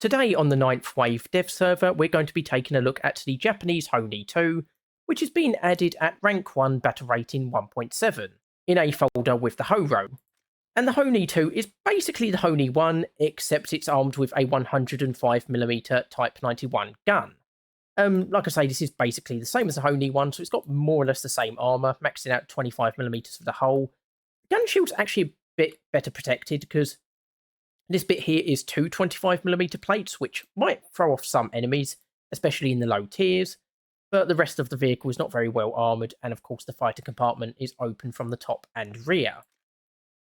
Today on the 9th Wave dev server, we're going to be taking a look at the Japanese HONI 2, which has been added at rank 1 battle rating 1.7 in a folder with the HORO. And the HONI 2 is basically the HONI 1, except it's armed with a 105mm Type 91 gun. Like I say, this is basically the same as the HONI 1, so it's got more or less the same armour, maxing out 25mm for the hull. The gun shield's actually a bit better protected, because this bit here is two 25mm plates, which might throw off some enemies, especially in the low tiers, but the rest of the vehicle is not very well armoured, and of course the fighter compartment is open from the top and rear.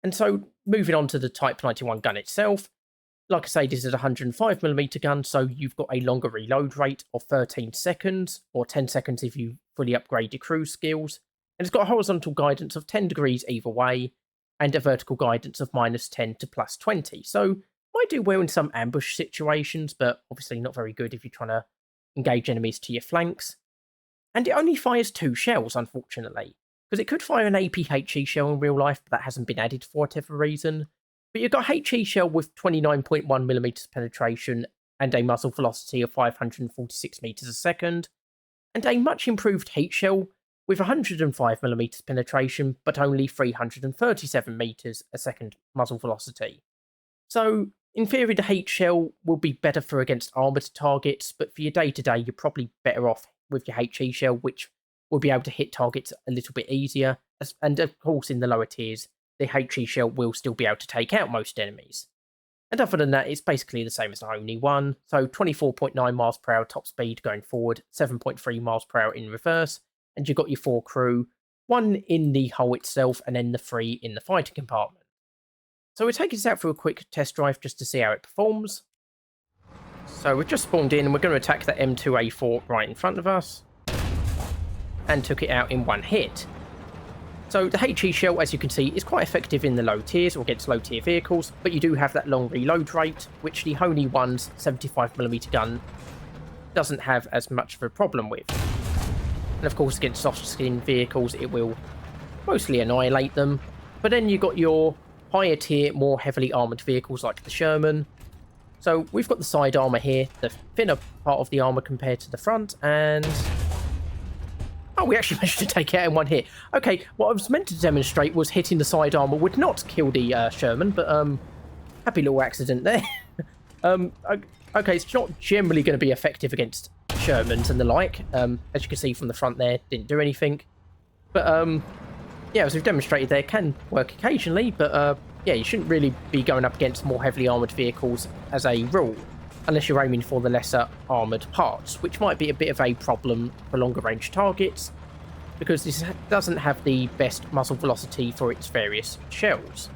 And so, moving on to the Type 91 gun itself, like I say, this is a 105mm gun, so you've got a longer reload rate of 13 seconds, or 10 seconds if you fully upgrade your cruise skills, and it's got a horizontal guidance of 10 degrees either way, and a vertical guidance of -10 to +20, so might do well in some ambush situations, but obviously not very good if you're trying to engage enemies to your flanks. And it only fires 2 shells, unfortunately, because it could fire an APHE shell in real life, but that hasn't been added for whatever reason. But you've got HE shell with 29.1mm penetration and a muzzle velocity of 546 meters a second, and a much improved heat shell with 105mm penetration, but only 337 meters a second muzzle velocity. So, in theory, the heat shell will be better for against armoured targets, but for your day-to-day, you're probably better off with your HE shell, which will be able to hit targets a little bit easier. And of course, in the lower tiers, the HE shell will still be able to take out most enemies. And other than that, it's basically the same as the HONI 1, so 24.9 miles per hour top speed going forward, 7.3 miles per hour in reverse, and you've got your 4 crew, 1 in the hull itself, and then the 3 in the fighter compartment. So we're taking this out for a quick test drive just to see how it performs. So we've just spawned in, and we're going to attack the M2A4 right in front of us, and took it out in 1 hit. So the HE shell, as you can see, is quite effective in the low tiers or against low tier vehicles, but you do have that long reload rate, which the HONI 1's 75mm gun doesn't have as much of a problem with. And of course, against soft skin vehicles, it will mostly annihilate them. But then you've got your higher tier, more heavily armoured vehicles like the Sherman. So we've got the side armour here, the thinner part of the armour compared to the front, and oh, we actually managed to take it out in 1 hit. Okay, what I was meant to demonstrate was hitting the side armour would not kill the Sherman, but happy little accident there. Okay, it's not generally going to be effective against Shermans and the like. As you can see from the front there, didn't do anything. But yeah, as we've demonstrated there, can work occasionally, but yeah, you shouldn't really be going up against more heavily armoured vehicles as a rule, unless you're aiming for the lesser armoured parts, which might be a bit of a problem for longer range targets, because this doesn't have the best muzzle velocity for its various shells.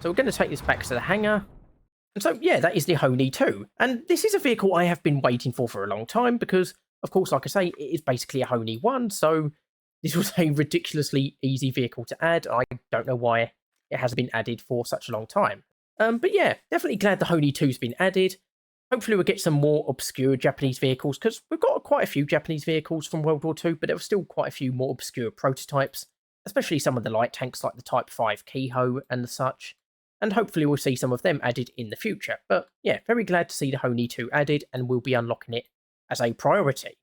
So we're going to take this back to the hangar. And so, yeah, that is the HONI 2. And this is a vehicle I have been waiting for a long time, because, of course, like I say, it is basically a HONI 1, so this was a ridiculously easy vehicle to add. I don't know why it has been added for such a long time. But yeah, definitely glad the HONI 2's been added. Hopefully we'll get some more obscure Japanese vehicles, because we've got quite a few Japanese vehicles from World War II, but there were still quite a few more obscure prototypes, especially some of the light tanks like the Type 5 Keiho and the such, and hopefully we'll see some of them added in the future. But yeah, very glad to see the HONI 2 added, and we'll be unlocking it as a priority.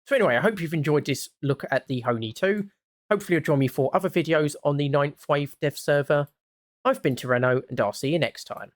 So anyway, I hope you've enjoyed this look at the HONI 2. Hopefully you'll join me for other videos on the 9th Wave dev server. I've been Toreno, and I'll see you next time.